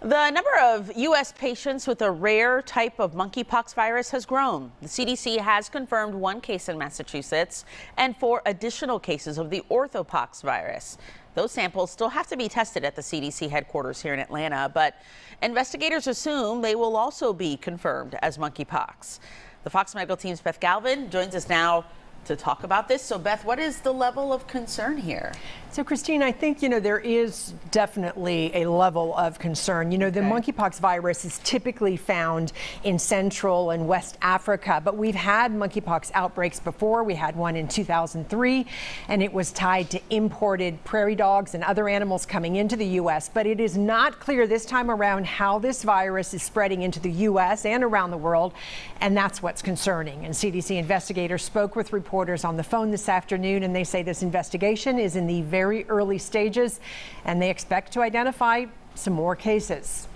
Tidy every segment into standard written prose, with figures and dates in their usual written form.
The number of U.S. patients with a rare type of monkeypox virus has grown. The CDC has confirmed 1 case in Massachusetts and 4 additional cases of the orthopox virus. Those samples still have to be tested at the CDC headquarters here in Atlanta, but investigators assume they will also be confirmed as monkeypox. The Fox Medical Team's Beth Galvin joins us now to talk about this. So Beth, what is the level of concern here? So Christine, I think, there is definitely a level of concern. The monkeypox virus is typically found in Central and West Africa, but we've had monkeypox outbreaks before. We had one in 2003, and it was tied to imported prairie dogs and other animals coming into the U.S. But it is not clear this time around how this virus is spreading into the U.S. and around the world, and that's what's concerning. And CDC investigators spoke with reporters on the phone this afternoon, and they say this investigation is in the very early stages, and they expect to identify some more cases.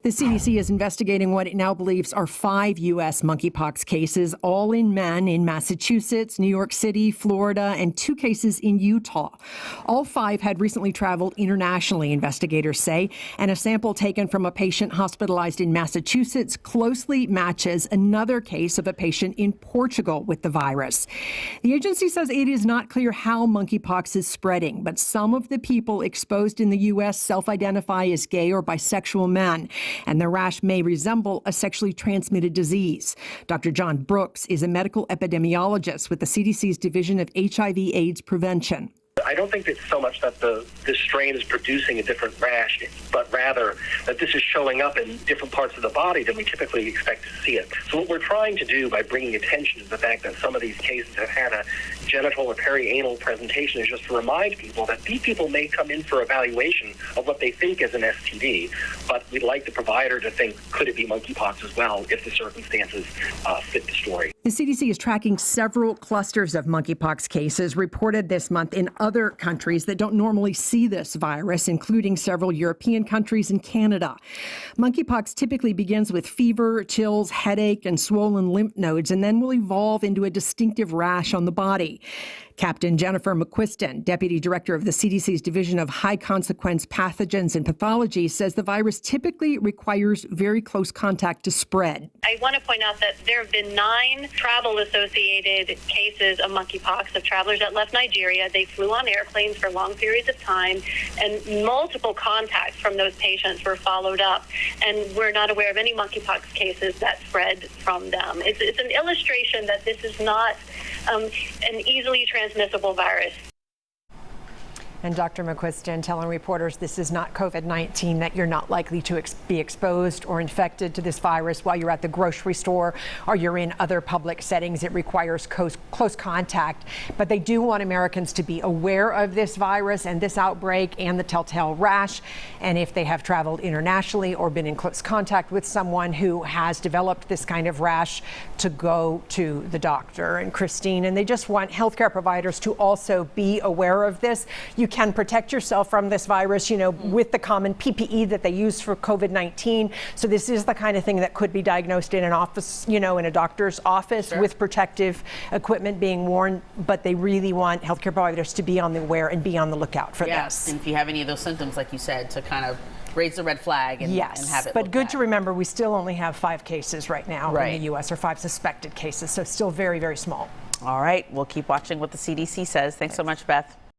The CDC is investigating what it now believes are 5 U.S. monkeypox cases, all in men in Massachusetts, New York City, Florida, and 2 cases in Utah. All 5 had recently traveled internationally, investigators say, and a sample taken from a patient hospitalized in Massachusetts closely matches another case of a patient in Portugal with the virus. The agency says it is not clear how monkeypox is spreading, but some of the people exposed in the U.S. self-identify as gay or bisexual men, and the rash may resemble a sexually transmitted disease. Dr. John Brooks is a medical epidemiologist with the CDC's Division of HIV/AIDS Prevention. I don't think it's so much that this strain is producing a different rash, but rather that this is showing up in different parts of the body than we typically expect to see it. So what we're trying to do by bringing attention to the fact that some of these cases have had a genital or perianal presentation is just to remind people that these people may come in for evaluation of what they think is an STD, but we'd like the provider to think, could it be monkeypox as well if the circumstances fit the story. The CDC is tracking several clusters of monkeypox cases reported this month in other countries that don't normally see this virus, including several European countries and Canada. Monkeypox typically begins with fever, chills, headache, and swollen lymph nodes, and then will evolve into a distinctive rash on the body. Captain Jennifer McQuiston, Deputy Director of the CDC's Division of High Consequence Pathogens and Pathology, says the virus typically requires very close contact to spread. I want to point out that there have been 9 travel-associated cases of monkeypox of travelers that left Nigeria. They flew on airplanes for long periods of time, and multiple contacts from those patients were followed up, and we're not aware of any monkeypox cases that spread from them. It's an illustration that this is not an easily transmissible virus. And Dr. McQuiston telling reporters this is not COVID-19, that you're not likely to be exposed or infected to this virus while you're at the grocery store or you're in other public settings. It requires close contact. But they do want Americans to be aware of this virus and this outbreak and the telltale rash. And if they have traveled internationally or been in close contact with someone who has developed this kind of rash, to go to the doctor. And Christine, and they just want healthcare providers to also be aware of this. You can protect yourself from this virus, with the common PPE that they use for COVID-19. So this is the kind of thing that could be diagnosed in an office, in a doctor's office. Sure. With protective equipment being worn. But they really want healthcare providers to be on the aware and be on the lookout for this. And if you have any of those symptoms, like you said, to kind of raise the red flag and have it. But good to remember, we still only have 5 cases right now in the U.S., or 5 suspected cases. So still very, very small. All right. We'll keep watching what the CDC says. Thanks so much, Beth.